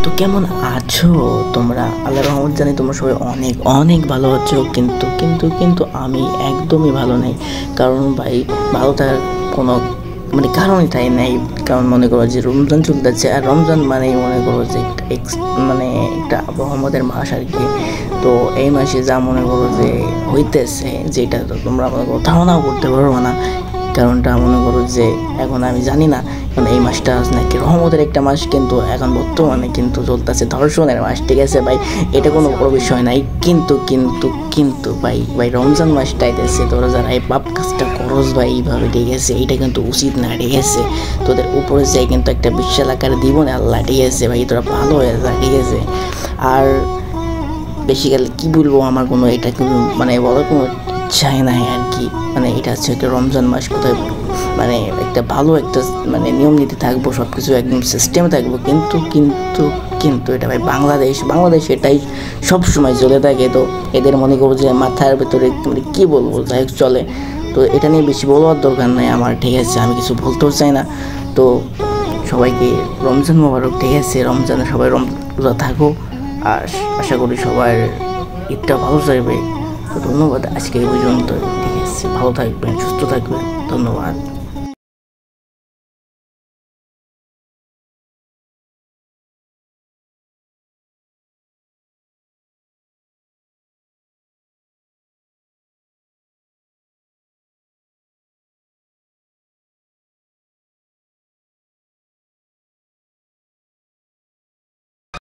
তো কেমন আছো তোমরা? আল্লাহর রহমত জানি তোমরা সবাই অনেক অনেক ভালো আছো। কিন্তু কিন্তু কিন্তু আমি একদমই ভালো নেই। কারণ ভাই ভালো থাকার কোনো কারণই তাই নেই। কারণ মনে করো যে রমজান চলতেছে, আর রমজান মানেই মনে করো যে একটা রহমতের মাস আর কি। তো এই মাসে যা মনে করো যে হইতেছে, যেটা তো তোমরা মনে করো ধারণাও করতে পারবো না। কারণটা মনে করো যে এখন আমি জানি না, কারণ এই মাসটা নাকি রহমতের একটা মাস, কিন্তু এখন বর্তমানে কিন্তু চলতেছে ধর্ষণের মাস। ঠিক আছে ভাই, এটা কোনো বড় বিষয় নাই। কিন্তু কিন্তু কিন্তু ভাই ভাই রমজান মাসটা আইতেছে, তোরা যারা এই পাপ কাজটা করস ভাই এইভাবে, ঠিক আছে, এইটা কিন্তু উচিত না। ঠিক আছে, তোদের উপরে যাই কিন্তু একটা বিশাল আকারে দিব না আল্লাহ। ঠিক আছে ভাই, তোরা ভালো হয়ে যা। ঠিক আছে, আর বেসিক্যালি কী বলবো, আমার কোনো এটা কিন্তু বলার কোনো ইচ্ছাই নাই আর কি। এটা হচ্ছে একটা রমজান মাস, কোথায় একটা ভালো একটা নিয়ম নীতি থাকবো, সব কিছু একদম সিস্টেমে থাকবো। কিন্তু কিন্তু কিন্তু এটা ভাই বাংলাদেশ এটাই সবসময় চলে থাকে। তো এদের মনে করবো যে মাথার ভেতরে কী বলবো, যাই হোক চলে। তো এটা নিয়ে বেশি বলার দরকার নাই আমার। ঠিক আছে, আমি কিছু বলতেও চাই না। তো সবাইকে রমজান মোবারক। ঠিক আছে, রমজানে সবাই রোজা থাকো, আর আশা করি সবার ঈদটা ভালো যাবে। তো ধন্যবাদ, আজকে এই পর্যন্ত। ঠিক আছে, ভালো থাকবেন, সুস্থ থাকবেন, ধন্যবাদ।